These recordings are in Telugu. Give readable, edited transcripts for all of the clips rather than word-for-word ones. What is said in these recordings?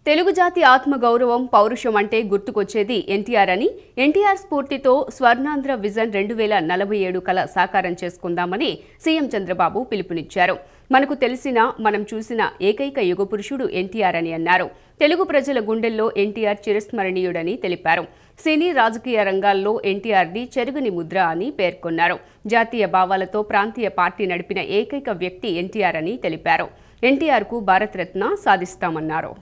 తెలుగు జాతి ఆత్మగౌరవం పౌరుషం అంటే గుర్తుకొచ్చేది ఎన్టీఆర్ అని ఎన్టీఆర్ స్ఫూర్తితో స్వర్ణాంధ్ర విజన్ 2047 కల సాకారం చేసుకుందామని సీఎం చంద్రబాబు పిలుపునిచ్చారు. మనకు తెలిసిన మనం చూసిన ఏకైక యుగ పురుషుడు ఎన్టీఆర్ అని అన్నారు. తెలుగు ప్రజల గుండెల్లో ఎన్టీఆర్ చిరస్మరణీయుడని తెలిపారు. సినీ రాజకీయ రంగాల్లో ఎన్టీఆర్ది చెరుగని ముద్ర అని పేర్కొన్నారు. జాతీయ భావాలతో ప్రాంతీయ పార్టీ నడిపిన ఏకైక వ్యక్తి ఎన్టీఆర్ అని తెలిపారు. ఎన్టీఆర్కు భారతరత్న సాధిస్తామన్నారు.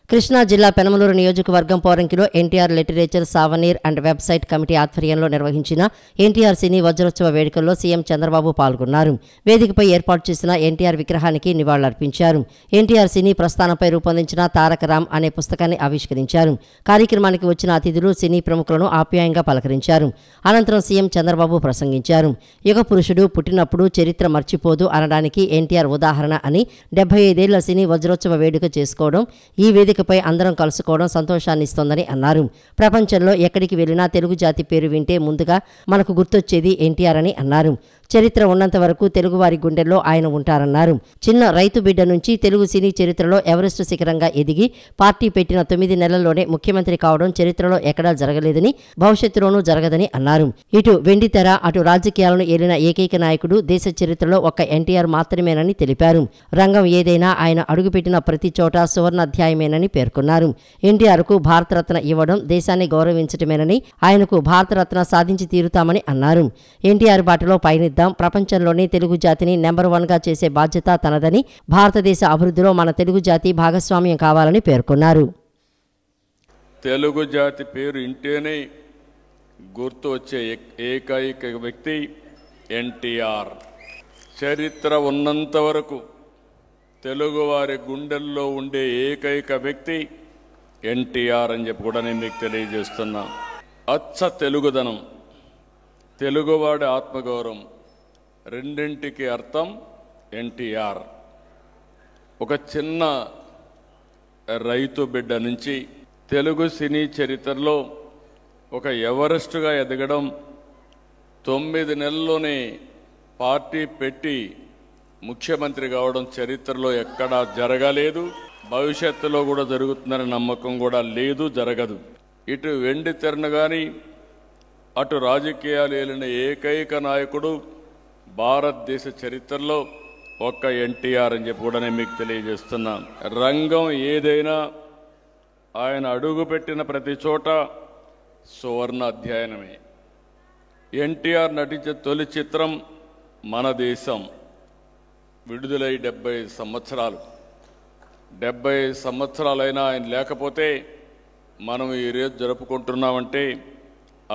కృష్ణా జిల్లా పెనమలూరు నియోజకవర్గం పోరంకిలో NTR literature souvenir and website committee ఆధ్వర్యంలో నిర్వహించిన ఎన్టీఆర్ సినీ వజ్రోత్సవ వేడుకల్లో సీఎం చంద్రబాబు పాల్గొన్నారు. వేదికపై ఏర్పాటు చేసిన ఎన్టీఆర్ విగ్రహానికి నివాళులర్పించారు. ఎన్టీఆర్ సినీ ప్రస్థానంపై రూపొందించిన తారక రామ్ అనే పుస్తకాన్ని ఆవిష్కరించారు. కార్యక్రమానికి వచ్చిన అతిథులు సినీ ప్రముఖులను ఆప్యాయంగా పలకరించారు. అనంతరం సీఎం చంద్రబాబు ప్రసంగించారు. యుగ పురుషుడు పుట్టినప్పుడు చరిత్ర మర్చిపోదు అనడానికి ఎన్టీఆర్ ఉదాహరణ అని 75 ఏళ్ల సినీ వజ్రోత్సవ వేడుక చేసుకోవడం, ఈ వేదిక పై అందరం కలుసుకోవడం సంతోషాన్ని ఇస్తోందని అన్నారు. ప్రపంచంలో ఎక్కడికి వెళ్లినా తెలుగు జాతి పేరు వింటే ముందుగా మనకు గుర్తొచ్చేది ఎన్టీఆర్ అని అన్నారు. చరిత్ర ఉన్నంత వరకు తెలుగువారి గుండెల్లో ఆయన ఉంటారన్నారు. చిన్న రైతు బిడ్డ నుంచి తెలుగు సినీ చరిత్రలో ఎవరెస్ట్ శిఖరంగా ఎదిగి పార్టీ పెట్టిన 9 నెలల్లోనే ముఖ్యమంత్రి కావడం చరిత్రలో ఎక్కడా జరగలేదని, భవిష్యత్తులోనూ జరగదని అన్నారు. ఇటు వెండితెర అటు రాజకీయాలను ఏలిన ఏకైక నాయకుడు దేశ చరిత్రలో ఒక్క ఎన్టీఆర్ మాత్రమేనని తెలిపారు. రంగం ఏదైనా ఆయన అడుగుపెట్టిన ప్రతి చోట సువర్ణాధ్యాయమేనని పేర్కొన్నారు. ఎన్టీఆర్కు భారతరత్న ఇవ్వడం దేశాన్ని గౌరవించటమేనని, ఆయనకు భారతరత్న సాధించి తీరుతామని అన్నారు. ఎన్టీఆర్ బాటలో పయనిద్దాం, ప్రపంచంలోనే తెలుగు జాతిని నెంబర్ 1గా చేసే బాధ్యత తనదని, భారతదేశ అభివృద్ధిలో మన తెలుగు జాతి భాగస్వామ్యం కావాలని పేర్కొన్నారు. తెలుగు జాతి పేరు ఇంటేనే గుర్తు వచ్చే ఏకైక వ్యక్తి ఎన్టీఆర్. చరిత్ర ఉన్నంత వరకు తెలుగువారి గుండెల్లో ఉండే ఏకైక వ్యక్తి ఎన్టీఆర్ అని చెప్పి కూడా నేను మీకు తెలియజేస్తున్నా. అచ్చ తెలుగుదనం, తెలుగువాడి ఆత్మగౌరవం రెండింటికి అర్థం ఎన్టీఆర్. ఒక చిన్న రైతు బిడ్డ నుంచి తెలుగు సినీ చరిత్రలో ఒక ఎవరెస్ట్గా ఎదగడం, 9 నెలల్లోనే పార్టీ పెట్టి ముఖ్యమంత్రి కావడం చరిత్రలో ఎక్కడా జరగలేదు. భవిష్యత్తులో కూడా జరుగుతుందనే నమ్మకం కూడా లేదు, జరగదు. ఇటు వెండి తెరను కానీ అటు రాజకీయాలు ఏలిన ఏకైక నాయకుడు భారతదేశ చరిత్రలో ఒక్క ఎన్టీఆర్ అని చెప్పి కూడా నేను మీకు తెలియజేస్తున్నా. రంగం ఏదైనా ఆయన అడుగుపెట్టిన ప్రతి చోట సువర్ణ అధ్యయనమే. ఎన్టీఆర్ నటించే తొలి చిత్రం మన దేశం. విడుదలై 70 సంవత్సరాలు. 70 సంవత్సరాలైనా ఆయన లేకపోతే మనం ఈరోజు జరుపుకుంటున్నామంటే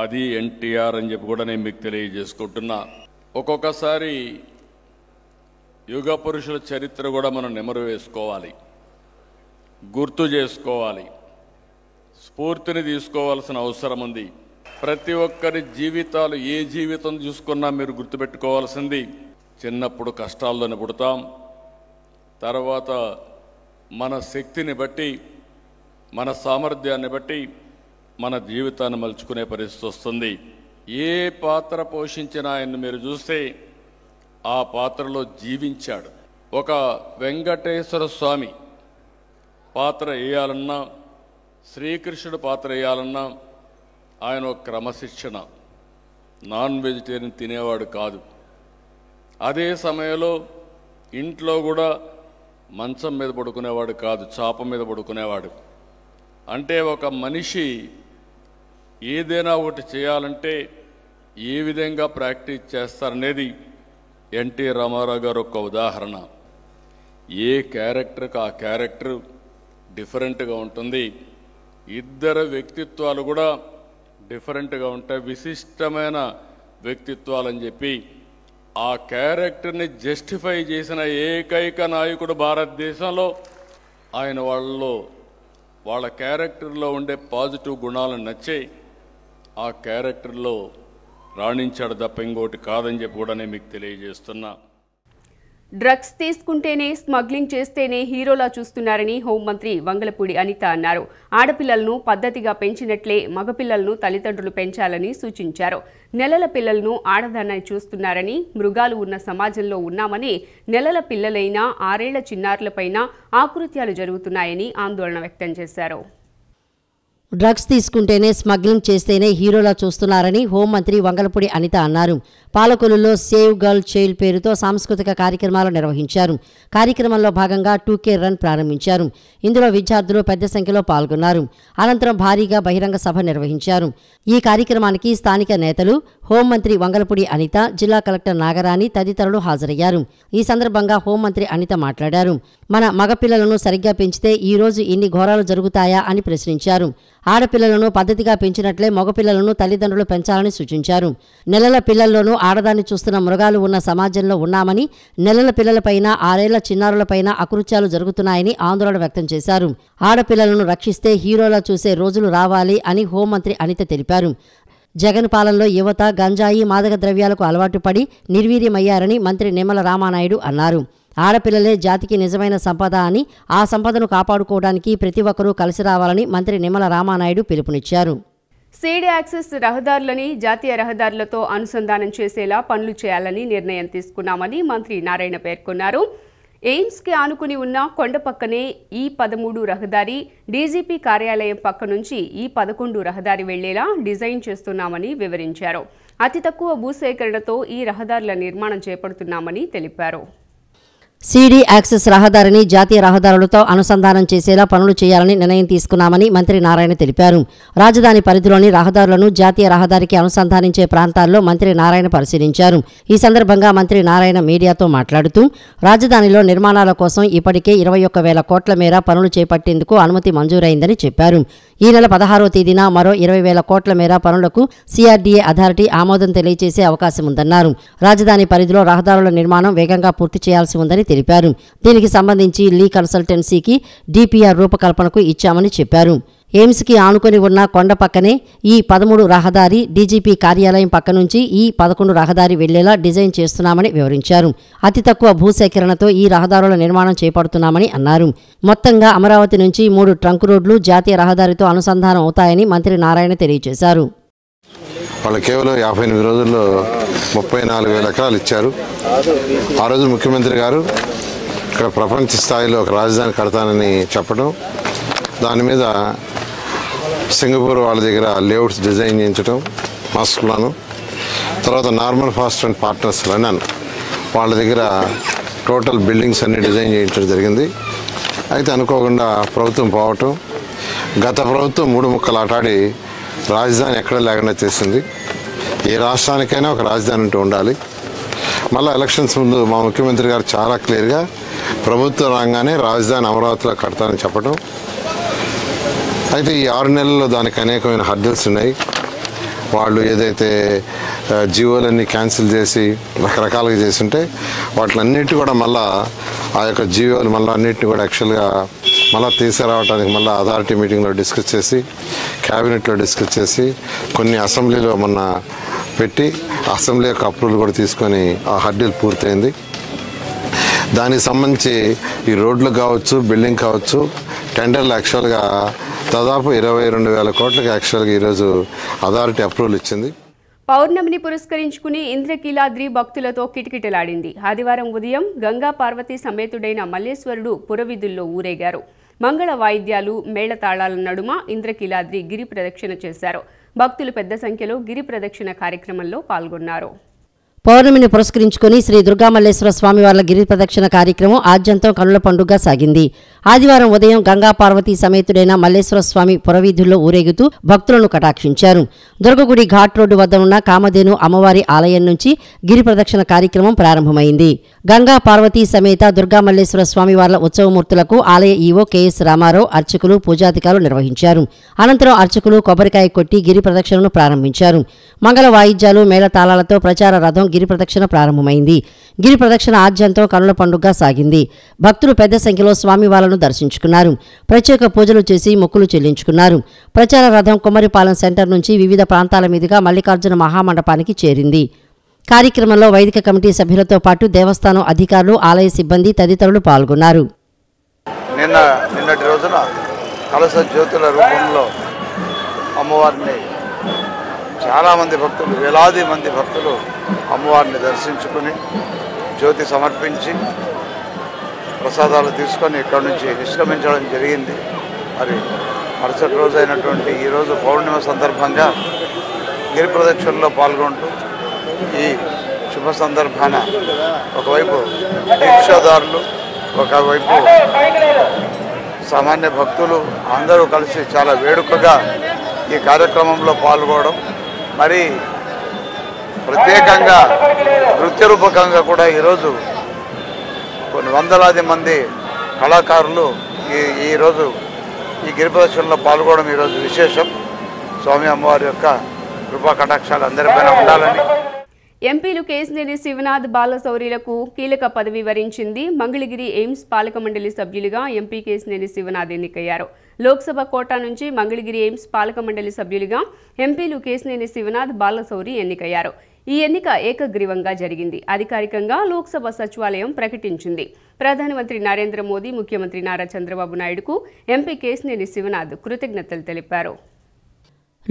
అది ఎన్టీఆర్ అని చెప్పి కూడా నేను మీకు తెలియజేసుకుంటున్నా. ఒక్కొక్కసారి యుగ పురుషుల చరిత్ర కూడా మనం నెమరు వేసుకోవాలి, గుర్తు చేసుకోవాలి, స్ఫూర్తిని తీసుకోవాల్సిన అవసరం ఉంది. ప్రతి ఒక్కరి జీవితాలు, ఏ జీవితం చూసుకున్నా మీరు గుర్తుపెట్టుకోవాల్సింది చిన్నప్పుడు కష్టాల్లోనే పుడతాం, తర్వాత మన శక్తిని బట్టి మన సామర్థ్యాన్ని బట్టి మన జీవితాన్ని మలుచుకునే పరిస్థితి వస్తుంది. ఏ పాత్ర పోషించిన ఆయన్ని మీరు చూస్తే ఆ పాత్రలో జీవించాడు. ఒక వెంకటేశ్వర స్వామి పాత్ర వేయాలన్నా, శ్రీకృష్ణుడు పాత్ర వేయాలన్నా ఆయన ఒక క్రమశిక్షణ. నాన్ వెజిటేరియన్ తినేవాడు కాదు. అదే సమయంలో ఇంట్లో కూడా మంచం మీద పడుకునేవాడు కాదు, చాప మీద పడుకునేవాడు. అంటే ఒక మనిషి ఏదైనా ఒకటి చేయాలంటే ఏ విధంగా ప్రాక్టీస్ చేస్తారనేది ఎన్టీ రామారావు గారు ఒక ఉదాహరణ. ఏ క్యారెక్టర్కి ఆ క్యారెక్టర్ డిఫరెంట్గా ఉంటుంది. ఇద్దరు వ్యక్తిత్వాలు కూడా డిఫరెంట్గా ఉంటాయి, విశిష్టమైన వ్యక్తిత్వాలని చెప్పి ఆ క్యారెక్టర్ని జస్టిఫై చేసిన ఏకైక నాయకుడు భారతదేశంలో. ఆయన వాళ్ళ క్యారెక్టర్లో ఉండే పాజిటివ్ గుణాలను నచ్చే ఆ క్యారెక్టర్లో రాణించాడు తప్ప ఇంకోటి కాదని చెప్పి కూడా నేను మీకు తెలియజేస్తున్నా. డ్రగ్స్ తీసుకుంటేనే స్మగ్లింగ్ చేస్తేనే హీరోలా చూస్తున్నారని హోంమంత్రి వంగలపూడి అనిత అన్నారు. ఆడపిల్లలను పద్ధతిగా పెంచినట్లే మగపిల్లలను తల్లిదండ్రులు పెంచాలని సూచించారు. నెలల పిల్లలను ఆడదాన్ని చూస్తున్నారని, మృగాలు ఉన్న సమాజంలో ఉన్నామని, నెలల పిల్లలైనా 6 ఏళ్ల చిన్నారులపైన ఆకృత్యాలు జరుగుతున్నాయని ఆందోళన వ్యక్తం చేశారు. డ్రగ్స్ తీసుకుంటేనే స్మగ్లింగ్ చేస్తేనే హీరోలా చూస్తున్నారని హోంమంత్రి వంగలపూడి అనిత అన్నారు. పాలకొల్లులో సేవ్ గర్ల్ చైల్డ్ పేరుతో సాంస్కృతిక కార్యక్రమాలు నిర్వహించారు. కార్యక్రమంలో భాగంగా 2K రన్ ప్రారంభించారు. ఇందులో విద్యార్థులు పెద్ద సంఖ్యలో పాల్గొన్నారు. అనంతరం భారీగా బహిరంగ సభ నిర్వహించారు. ఈ కార్యక్రమానికి స్థానిక నేతలు, హోంమంత్రి వంగలపూడి అనిత, జిల్లా కలెక్టర్ నాగరాణి తదితరులు హాజరయ్యారు. ఈ సందర్భంగా హోంమంత్రి అనిత మాట్లాడారు. మన మగపిల్లలను సరిగ్గా పెంచితే ఈ రోజు ఇన్ని ఘోరాలు జరుగుతాయా అని ప్రశ్నించారు. ఆడపిల్లలను పద్ధతిగా పెంచినట్లే మగపిల్లలను తల్లిదండ్రులు పెంచాలని సూచించారు. నెలల పిల్లల్లోనూ ఆడదాన్ని చూస్తున్న మృగాలు ఉన్న సమాజంలో ఉన్నామని, నెలల పిల్లలపైన 6 ఏళ్ల చిన్నారులపైన అకృత్యాలు జరుగుతున్నాయని ఆందోళన వ్యక్తం చేశారు. ఆడపిల్లలను రక్షిస్తే హీరోలా చూసే రోజులు రావాలి అని హోంమంత్రి అనిత తెలిపారు. జగన్ పాలనలో యువత గంజాయి, మాదక ద్రవ్యాలకు అలవాటు పడి నిర్వీర్యమయ్యారని మంత్రి నిమ్మల రామానాయుడు అన్నారు. ఆడపిల్లలే జాతికి నిజమైన సంపద అని, ఆ సంపదను కాపాడుకోవడానికి ప్రతి ఒక్కరూ కలిసి రావాలని మంత్రి నిమ్మల రామానాయుడు పిలుపునిచ్చారు. సీడ్ యాక్సెస్ రహదారులని జాతీయ రహదారులతో అనుసంధానం చేసేలా పనులు చేయాలని నిర్ణయం తీసుకున్నామని మంత్రి నారాయణ పేర్కొన్నారు. ఎయిమ్స్కి ఆనుకుని ఉన్న కొండ పక్కనే E13 రహదారి, డీజీపీ కార్యాలయం పక్క నుంచి E11 రహదారి వెళ్లేలా డిజైన్ చేస్తున్నామని వివరించారు. అతి తక్కువ భూసేకరణతో ఈ రహదారుల నిర్మాణం చేపడుతున్నామని తెలిపారు. సీడీ యాక్సెస్ రహదారిని జాతీయ రహదారులతో అనుసంధానం చేసేలా పనులు చేయాలని నిర్ణయం తీసుకున్నామని మంత్రి నారాయణ తెలిపారు. రాజధాని పరిధిలోని రహదారులను జాతీయ రహదారికి అనుసంధానించే ప్రాంతాల్లో మంత్రి నారాయణ పరిశీలించారు. ఈ సందర్భంగా మంత్రి నారాయణ మీడియాతో మాట్లాడుతూ, రాజధానిలో నిర్మాణాల కోసం ఇప్పటికే 21,000 కోట్ల మేర పనులు చేపట్టేందుకు అనుమతి మంజూరైందని చెప్పారు. ఈ నెల 16వ తేదీన మరో 20,000 కోట్ల మేర పనులకు CRDA అథారిటీ ఆమోదం తెలియజేసే అవకాశం ఉందన్నారు. రాజధాని పరిధిలో రహదారుల నిర్మాణం వేగంగా పూర్తి చేయాల్సి ఉందని తెలిపారు. దీనికి సంబంధించి లీ కన్సల్టెన్సీకి DPR రూపకల్పనకు ఇచ్చామని చెప్పారు. ఎయిమ్స్కి ఆనుకొని ఉన్న కొండ పక్కనే E13 రహదారి, డీజీపీ కార్యాలయం పక్క నుంచి E11 రహదారి వెళ్లేలా డిజైన్ చేస్తున్నామని వివరించారు. అతి తక్కువ భూసేకరణతో ఈ రహదారుల నిర్మాణం చేపడుతున్నామని అన్నారు. మొత్తంగా అమరావతి నుంచి 3 ట్రంక్ రోడ్లు జాతీయ రహదారితో అనుసంధానం అవుతాయని మంత్రి నారాయణ తెలియజేశారు. వాళ్ళు కేవలం 58 రోజుల్లో 34,000 ఎకరాలు ఇచ్చారు. ఆ రోజు ముఖ్యమంత్రి గారు ఇక్కడ ప్రపంచ స్థాయిలో ఒక రాజధాని కడతానని చెప్పడం, దాని మీద సింగపూర్ వాళ్ళ దగ్గర లేఅవుట్స్ డిజైన్ చేయించడం, మాస్టర్ ప్లాను, తర్వాత normal fast and partners London వాళ్ళ దగ్గర టోటల్ బిల్డింగ్స్ అన్ని డిజైన్ చేయించడం జరిగింది. అయితే అనుకోకుండా ప్రభుత్వం పోవటం, గత ప్రభుత్వం 3 ముక్కలు ఆటాడి రాజధాని ఎక్కడ లేకుండా చేసింది. ఏ రాష్ట్రానికైనా ఒక రాజధాని అంటూ ఉండాలి. మళ్ళీ ఎలక్షన్స్ ముందు మా ముఖ్యమంత్రి గారు చాలా క్లియర్గా ప్రభుత్వ రంగానే రాజధాని అమరావతిలో కడతానని చెప్పడం. అయితే ఈ 6 నెలల్లో దానికి అనేకమైన హర్డిల్స్ ఉన్నాయి. వాళ్ళు ఏదైతే జీవోలన్నీ క్యాన్సిల్ చేసి రకరకాలుగా చేస్తుంటే వాటిలన్నిటి కూడా మళ్ళీ ఆ యొక్క జీవోలు మళ్ళీ అన్నింటినీ కూడా యాక్చువల్గా మళ్ళీ తీసుకురావడానికి మళ్ళీ అథారిటీ మీటింగ్లో డిస్కస్ చేసి, క్యాబినెట్లో డిస్కస్ చేసి, కొన్ని అసెంబ్లీలో మొన్న పెట్టి అసెంబ్లీ యొక్క అప్రూవల్ కూడా తీసుకొని ఆ హర్డిల్ పూర్తయింది. దానికి సంబంధించి ఈ రోడ్లు కావచ్చు, బిల్డింగ్ కావచ్చు, టెండర్లు యాక్చువల్గా దాదాపు 22,000 కోట్లకి యాక్చువల్గా ఈరోజు అథారిటీ అప్రూవల్ ఇచ్చింది. పౌర్ణమిని పురస్కరించుకుని ఇంద్రకీలాద్రి భక్తులతో కిటకిటలాడింది. ఆదివారం ఉదయం గంగా పార్వతీ సమేతుడైన మల్లేశ్వరుడు పురవీధుల్లో ఊరేగారు. మంగళ వాయిద్యాలు, మేళతాళాల నడుమ ఇంద్రకీలాద్రి గిరి ప్రదక్షిణ చేశారు. భక్తులు పెద్ద సంఖ్యలో గిరి ప్రదక్షిణ కార్యక్రమంలో పాల్గొన్నారు. పౌర్ణమిని పురస్కరించుకుని శ్రీ దుర్గామల్లేశ్వర స్వామివార్ల గిరి ప్రదక్షిణ కార్యక్రమం ఆద్యంతం కనుల పండుగ సాగింది. ఆదివారం ఉదయం గంగా పార్వతీ సమేతుడైన మల్లేశ్వర స్వామి పురవీధుల్లో ఊరేగుతూ భక్తులను కటాక్షించారు. దుర్గగుడి ఘాట్ రోడ్డు వద్ద ఉన్న కామధేను అమ్మవారి ఆలయం నుంచి గిరి ప్రదక్షిణ కార్యక్రమం ప్రారంభమైంది. గంగా పార్వతీ సమేత దుర్గామల్లేశ్వర స్వామివార్ల ఉత్సవమూర్తులకు ఆలయ ఈవో KS రామారావు, అర్చకులు, పూజాధికారులు నిర్వహించారు. అనంతరం అర్చకులు కొబ్బరికాయ కొట్టి గిరి ప్రదక్షిణను ప్రారంభించారు. మంగళ వాయిద్యాలు, మేళతాళాలతో ప్రచార రథం గిరి ప్రదక్షిణ ప్రారంభమైంది. గిరి ప్రదక్షిణ ఆద్యంతం కనుల పండుగ సాగింది. భక్తులు పెద్ద సంఖ్యలో స్వామివార్లను దర్శించుకున్నారు. ప్రత్యేక పూజలు చేసి మొక్కులు చెల్లించుకున్నారు. ప్రచార రథం కుమ్మరిపాలెం సెంటర్ నుంచి వివిధ ప్రాంతాల మీదుగా మల్లికార్జున మహామండపానికి చేరింది. కార్యక్రమంలో వైదిక కమిటీ సభ్యులతో పాటు దేవస్థానం అధికారులు, ఆలయ సిబ్బంది తదితరులు పాల్గొన్నారు. నిన్నటి రోజున కలశ జ్యోతుల రూపంలో అమ్మవారిని చాలామంది భక్తులు, వేలాది మంది భక్తులు అమ్మవారిని దర్శించుకుని జ్యోతి సమర్పించి ప్రసాదాలు తీసుకొని ఇక్కడి నుంచి నిష్క్రమించడం జరిగింది. మరి మరుసటి రోజు అయినటువంటి ఈరోజు పౌర్ణిమ సందర్భంగా గిరి ప్రదక్షిణలో పాల్గొంటూ ఈ శుభ సందర్భాన ఒకవైపు దీక్షాదారులు, ఒకవైపు సామాన్య భక్తులు అందరూ కలిసి చాలా వేడుకగా ఈ కార్యక్రమంలో పాల్గొనడం, మరి ప్రత్యేకంగా నృత్య రూపకంగా కూడా ఈరోజు కొన్ని వందలాది మంది కళాకారులు ఈరోజు ఈ గిరి ప్రదక్షిణలో పాల్గొనడం ఈరోజు విశేషం. స్వామి అమ్మవారి యొక్క కృపా కటాక్షాలు అందరిపైన ఉండాలని. ఎంపీలు కేశినేని శివనాథ్, బాలశౌరిలకు కీలక పదవి వరించింది. మంగళగిరి ఎయిమ్స్ పాలక మండలి సభ్యులుగా ఎంపీ కేశినేని శివనాథ్ ఎన్నికయ్యారు. లోక్సభ కోటా నుంచి మంగళగిరి ఎయిమ్స్ పాలక మండలి సభ్యులుగా ఎంపీలు కేశినేని శివనాథ్, బాలశౌరి ఎన్నికయ్యారు. ఈ ఎన్నిక ఏకగ్రీవంగా జరిగింది. అధికారికంగా లోక్సభ సచివాలయం ప్రకటించింది. ప్రధానమంత్రి నరేంద్ర మోదీ, ముఖ్యమంత్రి నారా చంద్రబాబు నాయుడుకు ఎంపీ కేశినేని శివనాథ్ కృతజ్ఞతలు తెలిపారు.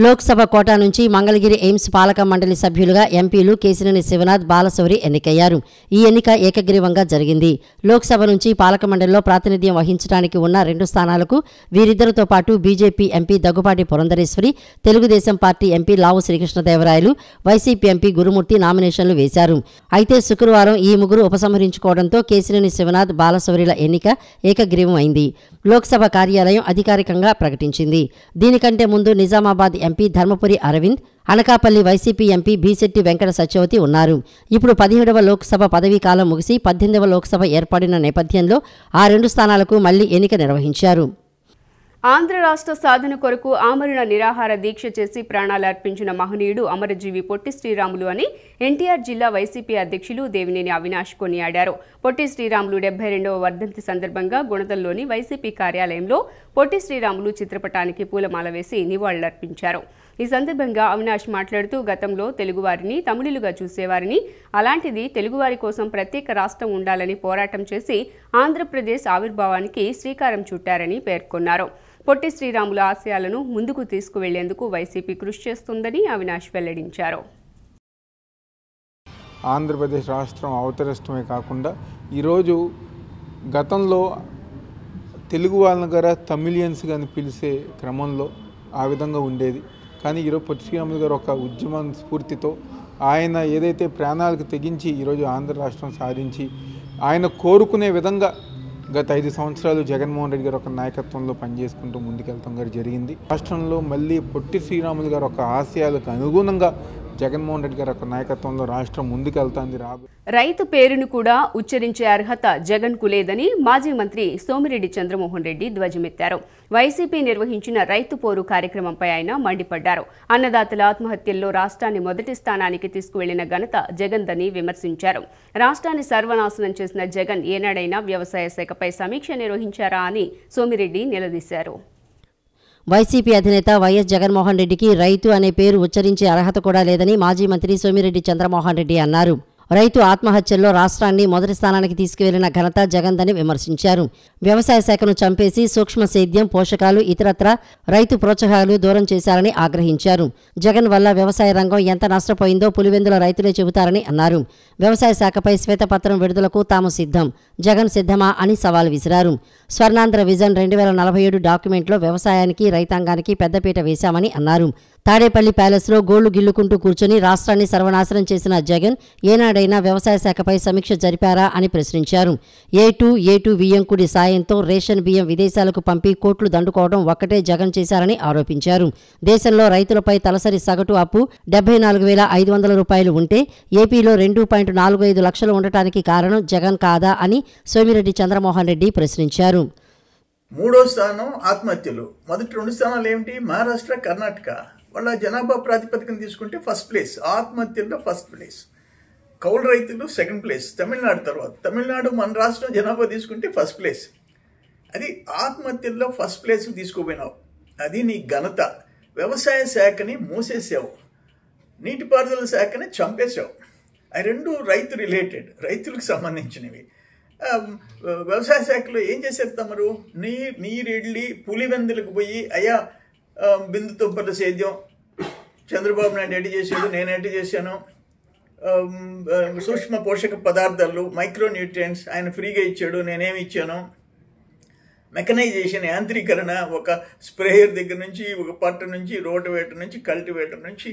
లోక్సభ కోటా నుంచి మంగళగిరి ఎయిమ్స్ పాలక మండలి సభ్యులుగా ఎంపీలు కేశినేని శివనాథ్, బాలశౌరి ఎన్నికయ్యారు. ఈ ఎన్నిక ఏకగ్రీవంగా జరిగింది. లోక్సభ నుంచి పాలక మండలిలో ప్రాతినిధ్యం వహించడానికి ఉన్న 2 స్థానాలకు వీరిద్దరితో పాటు BJP MP Daggubati Purandeswari, Telugu Desam party MP Lavu Srikrishnadevarayalu, YCP MP Gurumurthy నామినేషన్లు వేశారు. అయితే శుక్రవారం ఈ ముగ్గురు ఉపసంహరించుకోవడంతో కేశినేని శివనాథ్, బాలశౌరిల ఎన్నిక ఏకగ్రీవం అయింది. లోక్సభ కార్యాలయం అధికారికంగా ప్రకటించింది. దీనికంటే ముందు నిజామాబాద్ ఎంపీ ధర్మపురి అరవింద్, అనకాపల్లి వైసీపీ ఎంపీ బీశెట్టి వెంకట సత్యవతి ఉన్నారు. ఇప్పుడు 17వ లోక్సభ పదవీ కాలం ముగిసి 18వ లోక్సభ ఏర్పడిన నేపథ్యంలో ఆ 2 స్థానాలకు మళ్లీ ఎన్నిక నిర్వహించారు. ఆంధ్ర రాష్ట్ర సాధన కొరకు ఆమరణ నిరాహార దీక్ష చేసి ప్రాణాలు అర్పించిన మహనీయుడు అమరజీవి పొట్టి శ్రీరాములు అని ఎన్టీఆర్ జిల్లా వైసీపీ అధ్యక్షులు దేవినేని అవినాష్ కొనియాడారు. పొట్టి శ్రీరాములు 72వ వర్ధంతి సందర్భంగా గుణదల్లోని వైసీపీ కార్యాలయంలో పొట్టి శ్రీరాములు చిత్రపటానికి పూలమాల వేసి నివాళులర్పించారు. ఈ సందర్భంగా అవినాష్ మాట్లాడుతూ గతంలో తెలుగువారిని తమిళులుగా చూసేవారిని, అలాంటిది తెలుగువారి కోసం ప్రత్యేక రాష్ట్రం ఉండాలని పోరాటం చేసి ఆంధ్రప్రదేశ్ ఆవిర్భావానికి శ్రీకారం చుట్టారని పేర్కొన్నారు. పొట్టి శ్రీరాముల ఆశయాలను ముందుకు తీసుకువెళ్లేందుకు వైసీపీ కృషి చేస్తుందని అవినాష్ వెల్లడించారు. ఆంధ్రప్రదేశ్ రాష్ట్రం అవతరిస్తమే కాకుండా ఈరోజు గతంలో తెలుగు వాళ్ళని గారు తమిళియన్స్ అని పిలిచే క్రమంలో ఆ విధంగా ఉండేది. కానీ ఈరోజు పొట్టి శ్రీరాములు గారు ఒక ఉద్యమ స్ఫూర్తితో ఆయన ఏదైతే ప్రాణాలకు తెగించి ఈరోజు ఆంధ్ర రాష్ట్రం సాధించి ఆయన కోరుకునే విధంగా గత 5 సంవత్సరాలు జగన్మోహన్ రెడ్డి గారు ఒక నాయకత్వంలో పనిచేసుకుంటూ ముందుకెళ్తాం గారు జరిగింది. రాష్ట్రంలో మళ్ళీ పొట్టి శ్రీరాములు గారు ఒక ఆశయాలకు అనుగుణంగా జగన్మోహన్ రెడ్డి గారు ఒక నాయకత్వంలో రాష్ట్రం ముందుకెళ్తాంది. రైతు పేరును కూడా ఉచ్చరించే అర్హత జగన్కు లేదని మాజీ మంత్రి సోమిరెడ్డి చంద్రమోహన్ రెడ్డి ధ్వజమెత్తారు. వైసీపీ నిర్వహించిన రైతు పోరు కార్యక్రమంపై ఆయన మండిపడ్డారు. అన్నదాతల ఆత్మహత్యల్లో రాష్ట్రాన్ని మొదటి స్థానానికి తీసుకువెళ్లిన ఘనత జగన్దని విమర్శించారు. రాష్ట్రాన్ని సర్వనాశనం చేసిన జగన్ ఏనాడైనా వ్యవసాయ శాఖపై సమీక్ష నిర్వహించారా అని సోమిరెడ్డి నిలదీశారు. వైసీపీ అధినేత వైఎస్ జగన్మోహన్ రెడ్డికి రైతు అనే పేరు ఉచ్చరించే అర్హత కూడా లేదని మాజీ మంత్రి సోమిరెడ్డి చంద్రమోహన్ రెడ్డి అన్నారు. రైతు ఆత్మహత్యల్లో రాష్ట్రాన్ని మొదటి స్థానానికి తీసుకువెళ్లిన ఘనత జగన్దని విమర్శించారు. వ్యవసాయ శాఖను చంపేసి సూక్ష్మ సేద్యం, పోషకాలు, ఇతరత్ర రైతు ప్రోత్సాహాలు దూరం చేశారని ఆగ్రహించారు. జగన్ వల్ల వ్యవసాయ రంగం ఎంత నష్టపోయిందో పులివెందుల రైతులే చెబుతారని అన్నారు. వ్యవసాయ శాఖపై శ్వేతపత్రం విడుదలకు తాము సిద్ధం, జగన్ సిద్ధమా అని సవాల్ విసిరారు. స్వర్ణాంధ్ర విజన్ 2047 డాక్యుమెంట్లో వ్యవసాయానికి, రైతాంగానికి పెద్దపీట వేశామని అన్నారు. తాడేపల్లి ప్యాలెస్లో గోళ్లు గిల్లుకుంటూ కూర్చొని రాష్ట్రాన్ని సర్వనాశనం చేసిన జగన్ ఏనాడైనా వ్యవసాయ శాఖపై సమీక్ష జరిపారా అని ప్రశ్నించారు. A2 వియ్యంకుడి సాయంతో రేషన్ బియ్యం విదేశాలకు పంపి కోట్లు దండుకోవడం ఒక్కటే జగన్ చేశారని ఆరోపించారు. దేశంలో రైతులపై తలసరి సగటు అప్పు 74,500 రూపాయలు ఉంటే ఏపీలో 2.45 లక్షలు ఉండటానికి కారణం జగన్ కాదా అని సోమిరెడ్డి చంద్రమోహన్ రెడ్డి ప్రశ్నించారు. 3వ స్థానం ఆత్మహత్యలు. మొదటి 2 స్థానాలు ఏమిటి? మహారాష్ట్ర, కర్ణాటక. వాళ్ళ జనాభా ప్రాతిపదికన తీసుకుంటే ఫస్ట్ ప్లేస్, ఆత్మహత్యల్లో ఫస్ట్ ప్లేస్. కౌలు రైతులు సెకండ్ ప్లేస్, తమిళనాడు తర్వాత. తమిళనాడు మన రాష్ట్రం జనాభా తీసుకుంటే ఫస్ట్ ప్లేస్. అది ఆత్మహత్యల్లో ఫస్ట్ ప్లేస్ తీసుకుపోయినావు, అది నీ ఘనత. వ్యవసాయ శాఖని మూసేసావు, నీటిపారుదల శాఖని చంపేశావు. అవి రెండు రైతు రిలేటెడ్, రైతులకు సంబంధించినవి. వ్యవసాయ శాఖలో ఏం చేశారు తమరు? నీరెళ్ళి పులివెందులకు పోయి అయ్యా బిందు తుంపర్ల సేద్యం చంద్రబాబు నాయుడు ఎట్టి చేశాడు, నేను ఎట్టి చేశాను, సూక్ష్మ పోషక పదార్థాలు మైక్రోన్యూట్రియంట్స్ ఆయన ఫ్రీగా ఇచ్చాడు, నేనేమి ఇచ్చాను, మెకనైజేషన్ యాంత్రీకరణ, ఒక స్ప్రేయర్ దగ్గర నుంచి, ఒక పట్ట నుంచి, రోటివేటర్ నుంచి, కల్టివేటర్ నుంచి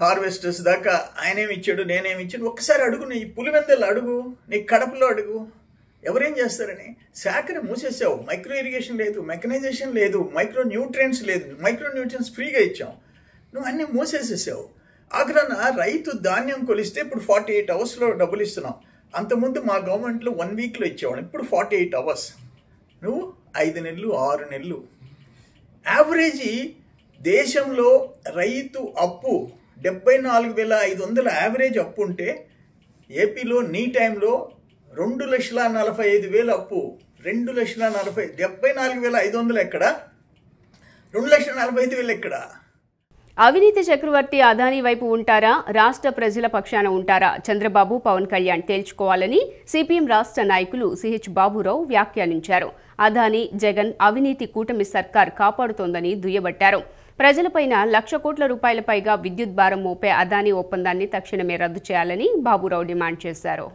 హార్వెస్టర్స్ దాకా ఆయనేమి ఇచ్చాడు, నేనేమి ఇచ్చాను. ఒక్కసారి అడుగు, నీ పులివెందులు అడుగు, నీ కడపలో అడుగు, ఎవరేం చేస్తారని. శాఖని మూసేసావు. మైక్రో ఇరిగేషన్ లేదు, మెకనైజేషన్ లేదు, మైక్రో న్యూట్రియంట్స్ లేదు, మైక్రో న్యూట్రియంట్స్ ఫ్రీగా ఇచ్చాం, నువ్వు అన్నీ మూసేసేసావు. ఆగ్రాన రైతు ధాన్యం కొలిస్తే ఇప్పుడు 48 అవర్స్లో డబ్బులు ఇస్తున్నాం. అంతకుముందు మా గవర్నమెంట్లో 1 వీక్లో ఇచ్చేవాడు, ఇప్పుడు 48 అవర్స్. నువ్వు 5 నెలలు 6 నెలలు. యావరేజీ దేశంలో రైతు అప్పు 74,500 యావరేజ్ అప్పు ఉంటే ఏపీలో నీ టైంలో 2,45,000 అప్పు. 74,500 ఎక్కడ? 2,45,000 ఎక్కడ? అవినీతి చక్రవర్తి అదానీ వైపు ఉంటారా, రాష్ట్ర ప్రజల పక్షాన ఉంటారా? చంద్రబాబు, పవన్ కళ్యాణ్ తేల్చుకోవాలని సిపిఎం రాష్ట్ర నాయకులు సిహెచ్ బాబురావు వ్యాఖ్యానించారు. అదానీ, జగన్ అవినీతి కూటమి సర్కార్ కాపాడుతోందని దుయ్యబట్టారు. ప్రజలపైన 1,00,000 కోట్ల రూపాయల పైగా విద్యుత్ భారం మోపే అదానీ ఒప్పందాన్ని తక్షణమే రద్దు చేయాలని బాబురావు డిమాండ్ చేశారు.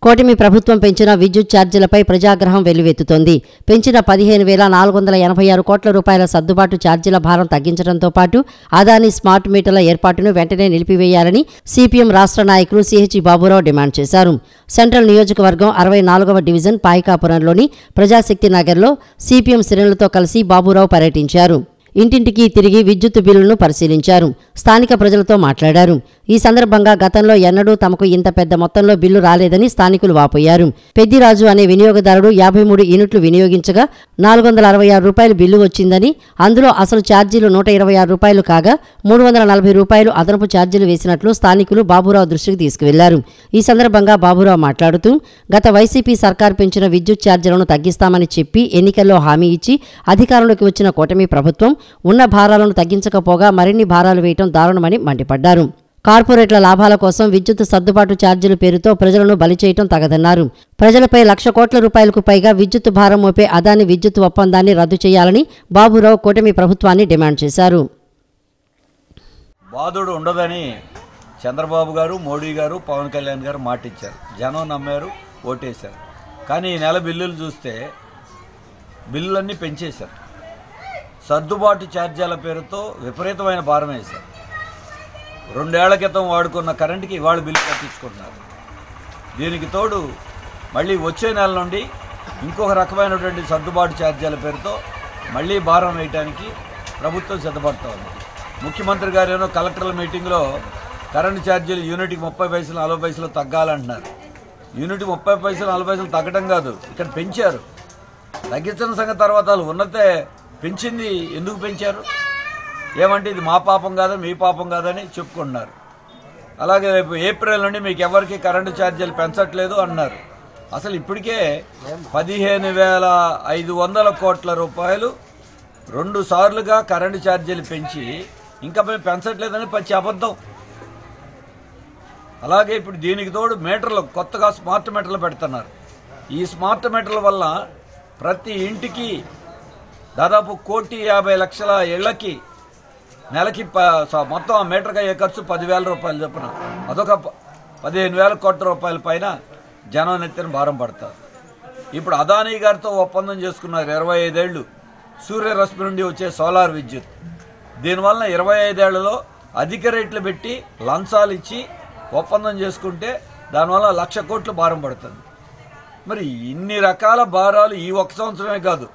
కూటమి ప్రభుత్వం పెంచిన విద్యుత్ ఛార్జీలపై ప్రజాగ్రహం వెల్లువెత్తుతోంది. పెంచిన 15,456 కోట్ల రూపాయల సర్దుబాటు ఛార్జీల భారం తగ్గించడంతో పాటు అదానీ స్మార్ట్ మీటర్ల ఏర్పాటును వెంటనే నిలిపివేయాలని సిపిఎం రాష్ట్ర నాయకులు సిహెచ్ బాబురావు డిమాండ్ చేశారు. సెంట్రల్ నియోజకవర్గం 64వ డివిజన్ పాయికాపురంలోని ప్రజాశక్తి నగర్లో సిపిఎం శ్రేణులతో కలిసి బాబురావు పర్యటించారు. ఇంటింటికి తిరిగి విద్యుత్ బిల్లులను పరిశీలించారు. స్థానిక ప్రజలతో మాట్లాడారు. ఈ సందర్భంగా గతంలో ఎన్నడూ తమకు ఇంత పెద్ద మొత్తంలో బిల్లు రాలేదని స్థానికులు వాపోయారు. పెద్దిరాజు అనే వినియోగదారుడు 53 యూనిట్లు వినియోగించగా 466 రూపాయలు బిల్లు వచ్చిందని, అందులో అసలు ఛార్జీలు 126 రూపాయలు కాగా 340 రూపాయలు అదనపు ఛార్జీలు వేసినట్లు స్థానికులు బాబురావు దృష్టికి తీసుకువెళ్లారు. ఈ సందర్భంగా బాబురావు మాట్లాడుతూ, గత వైసీపీ సర్కార్ పెంచిన విద్యుత్ ఛార్జీలను తగ్గిస్తామని చెప్పి ఎన్నికల్లో హామీ ఇచ్చి అధికారంలోకి వచ్చిన కూటమి ప్రభుత్వం ఉన్న భారాలను తగ్గించకపోగా మరిన్ని భారాలు వేయటం దారుణమని మండిపడ్డారు. కార్పొరేట్ల లాభాల కోసం విద్యుత్ సర్దుబాటు ఛార్జీల పేరుతో ప్రజలను బలి చేయటం తగదన్నారు. ప్రజలపై 1,00,000 కోట్ల రూపాయలకు పైగా విద్యుత్ భారం మోపే అదానీ విద్యుత్ ఒప్పందాన్ని రద్దు చేయాలని బాబురావు కూటమి ప్రభుత్వాన్ని డిమాండ్ చేశారు. బాధుడు ఉండదని చంద్రబాబు గారు, మోడీ గారు, పవన్ కళ్యాణ్ గారు మాటిచ్చారు. జనం నమ్మారు, ఓటేశారు. కానీ ఈ నెల బిల్లులు చూస్తే బిల్లులన్నీ పెంచేశారు. సర్దుబాటు ఛార్జీల పేరుతో విపరీతమైన భారం వేశారు. 2 ఏళ్ల క్రితం వాడుకున్న కరెంటుకి ఇవాళ బిల్లు కట్టించుకుంటున్నారు. దీనికి తోడు మళ్ళీ వచ్చే నెల నుండి ఇంకొక రకమైనటువంటి సర్దుబాటు ఛార్జీల పేరుతో మళ్ళీ భారం వేయడానికి ప్రభుత్వం సిద్ధపడుతోంది. ముఖ్యమంత్రి గారేమో కలెక్టర్ల మీటింగ్లో కరెంటు ఛార్జీలు యూనిట్కి 30 పైసలు 40 పైసలు తగ్గాలంటున్నారు. యూనిట్కి 30 పైసలు 40 పైసలు తగ్గడం కాదు, ఇక్కడ పెంచారు. తగ్గించిన సంగతి తర్వాత ఉన్నతే పెంచింది ఎందుకు పెంచారు? ఏమంటే ఇది మా పాపం కాదని, మీ పాపం కాదని చెప్పుకుంటున్నారు. అలాగే రేపు ఏప్రిల్ నుండి మీకు ఎవరికి కరెంటు ఛార్జీలు పెంచట్లేదు అన్నారు. అసలు ఇప్పటికే 15,500 కోట్ల రూపాయలు 2 సార్లుగా కరెంటు ఛార్జీలు పెంచి ఇంకా మేము పెంచట్లేదని పచ్చి అబద్ధం. అలాగే ఇప్పుడు దీనికి తోడు మీటర్లు, కొత్తగా స్మార్ట్ మీటర్లు పెడుతున్నారు. ఈ స్మార్ట్ మీటర్ల వల్ల ప్రతి ఇంటికి దాదాపు 1,50,00,000 ఇళ్లకి నెలకి మొత్తం ఆ మీటర్కి అయ్యే ఖర్చు 10,000 రూపాయలు చొప్పున, అదొక 15,000 కోట్ల రూపాయల పైన జనం నెత్తిన భారం పడతారు. ఇప్పుడు అదానీ గారితో ఒప్పందం చేసుకున్నారు 25 ఏళ్ళు సూర్యరశ్మి నుండి వచ్చే సోలార్ విద్యుత్. దీనివల్ల 25 ఏళ్లలో అధిక రేట్లు పెట్టి లంచాలు ఇచ్చి ఒప్పందం చేసుకుంటే దానివల్ల 1,00,000 కోట్లు భారం పడుతుంది. మరి ఇన్ని రకాల భారాలు ఈ 1 సంవత్సరమే కాదు,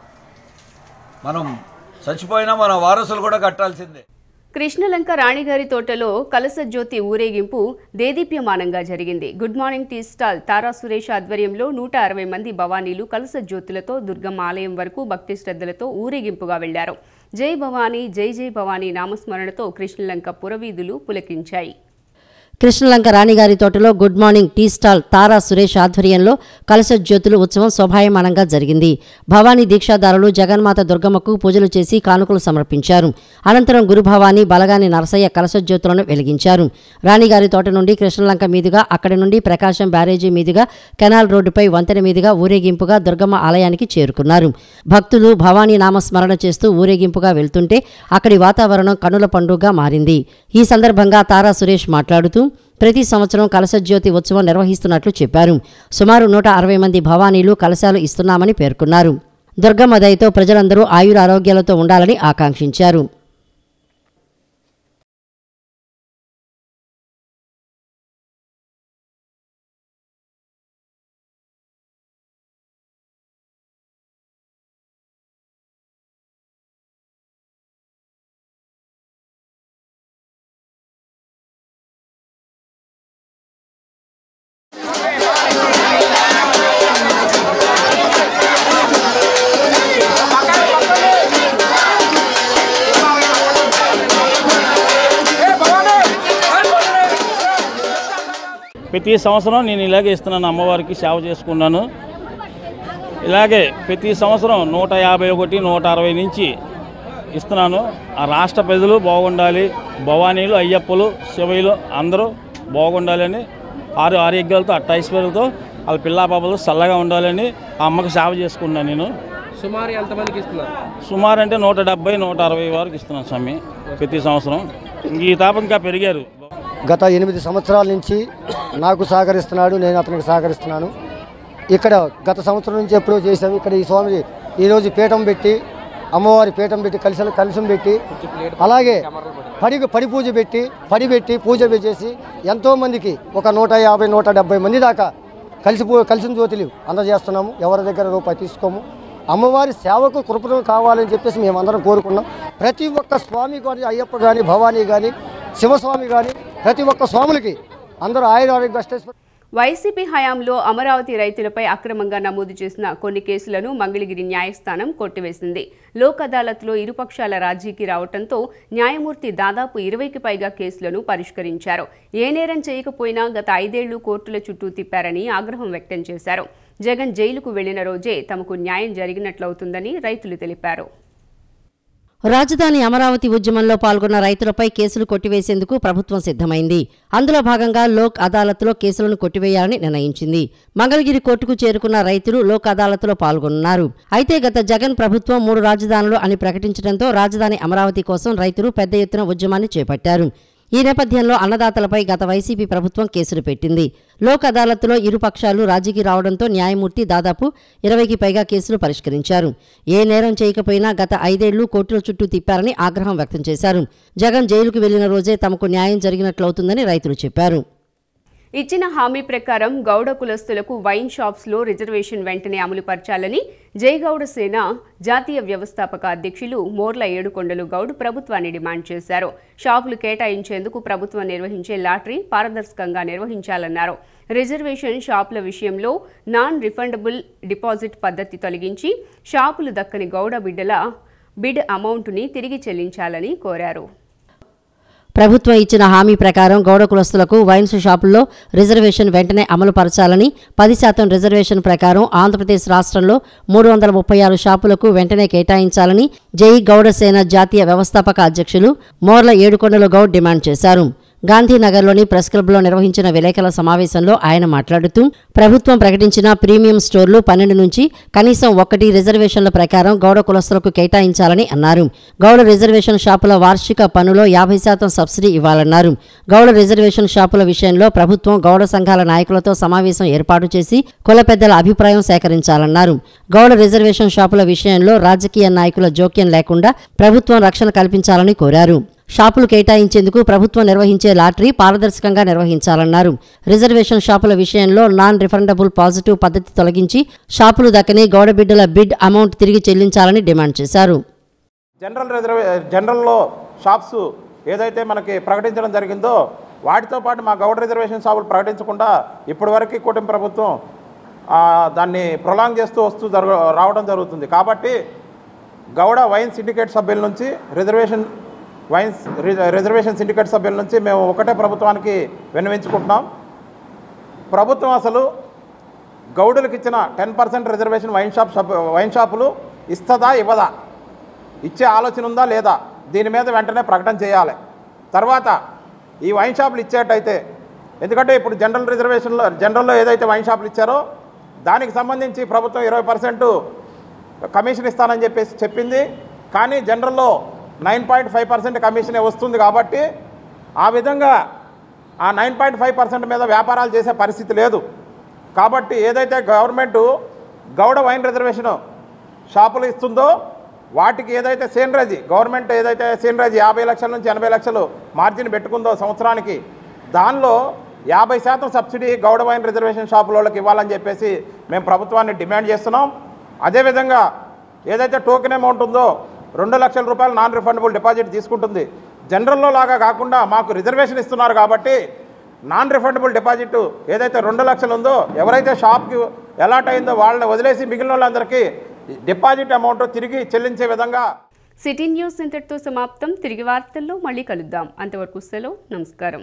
మనం చచ్చిపోయినా మన వారసులు కూడా కట్టాల్సిందే. కృష్ణలంక రాణిగారి తోటలో కలస జ్యోతి ఊరేగింపు దేదీప్యమానంగా జరిగింది. గుడ్ మార్నింగ్ టీ స్టాల్ తారా సురేష్ ఆధ్వర్యంలో 160 మంది భవానీలు కలస జ్యోతులతో దుర్గమ్మ ఆలయం వరకు భక్తి శ్రద్ధలతో ఊరేగింపుగా వెళ్లారు. జై భవానీ, జై జై భవానీ నామస్మరణతో కృష్ణలంక పురవీధులు పులకించాయి. కృష్ణలంక రాణిగారి తోటలో గుడ్ మార్నింగ్ టీ స్టాల్ తారా సురేష్ ఆధ్వర్యంలో కలశ జ్యోతులు ఉత్సవం శోభాయమానంగా జరిగింది. భవానీ దీక్షాదారులు జగన్మాత దుర్గమ్మకు పూజలు చేసి కానుకలు సమర్పించారు. అనంతరం గురుభవానీ బలగాని నరసయ్య కలశ జ్యోతులను వెలిగించారు. రాణిగారి తోట నుండి కృష్ణలంక మీదుగా, అక్కడి నుండి ప్రకాశం బ్యారేజీ మీదుగా కెనాల్ రోడ్డుపై వంతెన మీదుగా ఊరేగింపుగా దుర్గమ్మ ఆలయానికి చేరుకున్నారు. భక్తులు భవానీ నామస్మరణ చేస్తూ ఊరేగింపుగా వెళ్తుంటే అక్కడి వాతావరణం కనుల పండుగగా మారింది. ఈ సందర్భంగా తారా సురేష్ మాట్లాడుతూ ప్రతి సంవత్సరం కలశజ్యోతి ఉత్సవం నిర్వహిస్తున్నట్లు చెప్పారు. సుమారు 160 మంది భవానీలు కలశాలు ఇస్తున్నామని పేర్కొన్నారు. దుర్గమ్మ దయతో ప్రజలందరూ ఆయురారోగ్యాలతో ఉండాలని ఆకాంక్షించారు. ప్రతి సంవత్సరం నేను ఇలాగే ఇస్తున్నాను, అమ్మవారికి సేవ చేసుకున్నాను. ఇలాగే ప్రతి సంవత్సరం 151, 160 నుంచి ఇస్తున్నాను. ఆ రాష్ట్ర ప్రజలు బాగుండాలి, భవానీలు, అయ్యప్పలు, శివయ్యలు అందరూ బాగుండాలని, ఆరోగ్యాలతో అట్టైశ్వర్యాలతో వాళ్ళ పిల్లాపాపలు చల్లగా ఉండాలని ఆ అమ్మకు సేవ చేసుకున్నాను. నేను సుమారు ఎంతమందికి ఇస్తున్నారు? సుమారు అంటే 170, 160 వరకు ఇస్తున్నాను స్వామి ప్రతి సంవత్సరం. ఈ తాపం ఇంకా పెరిగారు. గత 8 సంవత్సరాల నుంచి నాకు సహకరిస్తున్నాడు, నేను అతనికి సహకరిస్తున్నాను. ఇక్కడ గత సంవత్సరం నుంచి ఎప్పుడో చేశాము. ఇక్కడ ఈ స్వామి ఈరోజు పీఠం పెట్టి, అమ్మవారి పీఠం పెట్టి, కలశం పెట్టి, అలాగే పడి పూజ పెట్టి, పూజ చేసి ఎంతోమందికి ఒక 150, 170 మంది దాకా కలిసిన జ్యోతులు అందజేస్తున్నాము. ఎవరి దగ్గర రూపాయి తీసుకోము. అమ్మవారి సేవకు కృపణ కావాలని చెప్పేసి మేమందరం కోరుకున్నాం. ప్రతి ఒక్క స్వామి కానీ, అయ్యప్ప కానీ, భవానీ కానీ, శివస్వామి కానీ, ప్రతి ఒక్క స్వాములకి అందరూ ఆయురారోగ్య అష్టైశ్వర్యం. వైసీపీ హయాంలో అమరావతి రైతులపై అక్రమంగా నమోదు చేసిన కొన్ని కేసులను మంగళగిరి న్యాయస్థానం కొట్టివేసింది. లోక్ అదాలత్లో ఇరుపక్షాల రాజీకి రావడంతో న్యాయమూర్తి దాదాపు 20కి పైగా కేసులను పరిష్కరించారు. ఏ నేరం చేయకపోయినా గత 5 ఏళ్లు కోర్టుల చుట్టూ తిప్పారని ఆగ్రహం వ్యక్తం చేశారు. జగన్ జైలుకు వెళ్లిన రోజే తమకు న్యాయం జరిగినట్లవుతుందని రైతులు తెలిపారు. రాజధాని అమరావతి ఉద్యమంలో పాల్గొన్న రైతులపై కేసులు కొట్టివేసేందుకు ప్రభుత్వం సిద్ధమైంది. అందులో భాగంగా లోక్ అదాలత్లో కేసులను కొట్టివేయాలని నిర్ణయించింది. మంగళగిరి కోర్టుకు చేరుకున్న రైతులు లోక్ అదాలత్లో పాల్గొన్నారు. అయితే గత జగన్ ప్రభుత్వం 3 రాజధానులు అని ప్రకటించడంతో రాజధాని అమరావతి కోసం రైతులు పెద్ద ఎత్తున ఉద్యమాన్ని చేపట్టారు. ఈ నేపథ్యంలో అన్నదాతలపై గత వైసీపీ ప్రభుత్వం కేసులు పెట్టింది. లోక్ అదాలత్లో ఇరుపక్షాలు రాజీకి రావడంతో న్యాయమూర్తి దాదాపు 20కి పైగా కేసులు పరిష్కరించారు. ఏ నేరం చేయకపోయినా గత 5 ఏళ్లు కోర్టుల చుట్టూ తిప్పారని ఆగ్రహం వ్యక్తం చేశారు. జగన్ జైలుకు వెళ్లిన రోజే తమకు న్యాయం జరిగినట్లవుతుందని రైతులు చెప్పారు. ఇచ్చిన హామీ ప్రకారం గౌడ కులస్తులకు వైన్ షాప్స్లో రిజర్వేషన్ వెంటనే అమలుపరచాలని జయగౌడ సేన జాతీయ వ్యవస్థాపక అధ్యక్షులు మోర్ల ఏడుకొండలు గౌడ్ ప్రభుత్వాన్ని డిమాండ్ చేశారు. షాపులు కేటాయించేందుకు ప్రభుత్వం నిర్వహించే లాటరీ పారదర్శకంగా నిర్వహించాలన్నారు. రిజర్వేషన్ షాపుల విషయంలో నాన్ రిఫండబుల్ డిపాజిట్ పద్ధతి తొలగించి షాపులు దక్కని గౌడ బిడ్డల బిడ్ అమౌంట్ని తిరిగి చెల్లించాలని కోరారు. ప్రభుత్వం ఇచ్చిన హామీ ప్రకారం గౌడ కులస్తులకు వైన్స్ షాపుల్లో రిజర్వేషన్ వెంటనే అమలు పరచాలని, 10% రిజర్వేషన్ ప్రకారం ఆంధ్రప్రదేశ్ రాష్ట్రంలో 336 షాపులకు వెంటనే కేటాయించాలని జై గౌడ సేన జాతీయ వ్యవస్థాపక అధ్యక్షులు మోర్ల ఏడుకొండలు గౌడ్ డిమాండ్ చేశారు. గాంధీనగర్లోని ప్రెస్ క్లబ్లో నిర్వహించిన విలేకరుల సమావేశంలో ఆయన మాట్లాడుతూ ప్రభుత్వం ప్రకటించిన ప్రీమియం స్టోర్లు 12 నుంచి కనీసం 1 రిజర్వేషన్ల ప్రకారం గౌడ కులస్తులకు కేటాయించాలని అన్నారు. గౌడ రిజర్వేషన్ షాపుల వార్షిక పన్నులో 50% సబ్సిడీ ఇవ్వాలన్నారు. గౌడ రిజర్వేషన్ షాపుల విషయంలో ప్రభుత్వం గౌడ సంఘాల నాయకులతో సమావేశం ఏర్పాటు చేసి కుల పెద్దల అభిప్రాయం సేకరించాలన్నారు. గౌడ రిజర్వేషన్ షాపుల విషయంలో రాజకీయ నాయకుల జోక్యం లేకుండా ప్రభుత్వం రక్షణ కల్పించాలని కోరారు. షాపులు కేటాయించేందుకు ప్రభుత్వం నిర్వహించే లాటరీ పారదర్శకంగా నిర్వహించాలన్నారు. రిజర్వేషన్ షాపుల విషయంలో నాన్ రిఫండబుల్ పాజిటివ్ పద్ధతి తొలగించి షాపులు దక్కని గౌడ బిడ్డల బిడ్ అమౌంట్ తిరిగి చెల్లించాలని డిమాండ్ చేశారు. జనరల్లో షాప్స్ ఏదైతే మనకి ప్రకటించడం జరిగిందో వాటితో పాటు మా గౌడ రిజర్వేషన్ షాపులు ప్రకటించకుండా ఇప్పటివరకు కూటమి ప్రభుత్వం దాన్ని ప్రొలాంగ్ చేస్తూ రావడం జరుగుతుంది. కాబట్టి గౌడ వైన్ సిండికేట్ సభ్యుల నుంచి రిజర్వేషన్ వైన్స్ రిజర్వేషన్ సిండికేట్ సభ్యుల నుంచి మేము ఒకటే ప్రభుత్వానికి విన్నవించుకుంటున్నాం. ప్రభుత్వం అసలు గౌడులకు ఇచ్చిన 10% రిజర్వేషన్ వైన్ షాపులు ఇస్తుందా ఇవ్వదా, ఇచ్చే ఆలోచన ఉందా లేదా, దీని మీద వెంటనే ప్రకటన చేయాలి. తర్వాత ఈ వైన్ షాపులు ఇచ్చేటైతే, ఎందుకంటే ఇప్పుడు జనరల్లో ఏదైతే వైన్ షాపులు ఇచ్చారో దానికి సంబంధించి ప్రభుత్వం 20% కమిషన్ ఇస్తానని చెప్పేసి చెప్పింది. కానీ జనరల్లో 9.5% కమిషనే వస్తుంది. కాబట్టి ఆ విధంగా ఆ 9.5% మీద వ్యాపారాలు చేసే పరిస్థితి లేదు. కాబట్టి ఏదైతే గవర్నమెంట్ గౌడ వైన్ రిజర్వేషన్ షాపులు ఇస్తుందో వాటికి ఏదైతే గవర్నమెంట్ ఏదైతే సీనరేజ్ 50 లక్షల నుంచి 80 లక్షలు మార్జిన్ పెట్టుకుందో సంవత్సరానికి, దానిలో 50% సబ్సిడీ గౌడ వైన్ రిజర్వేషన్ షాపులకి ఇవ్వాలని చెప్పేసి మేము ప్రభుత్వాన్ని డిమాండ్ చేస్తున్నాం. అదేవిధంగా ఏదైతే టోకెన్ అమౌంట్ ఉందో 2 లక్షల రూపాయలు నాన్ రిఫండబుల్ డిపాజిట్ తీసుకుంటుంది. జనరల్లో లాగా కాకుండా మాకు రిజర్వేషన్ ఇస్తున్నారు కాబట్టి నాన్ రిఫండబుల్ డిపాజిట్ ఏదైతే 2 లక్షలు ఉందో ఎవరైతే షాప్కి అలాట్ అయిందో వాళ్ళని వదిలేసి మిగిలిన వాళ్ళందరికీ డిపాజిట్ అమౌంట్ తిరిగి చెల్లించే విధంగా. సిటీ న్యూస్ ఇంతటితో సమాప్తం. తిరిగి వార్తల్లో మళ్ళీ కలుద్దాం. అంతవరకు సెలవు. నమస్కారం.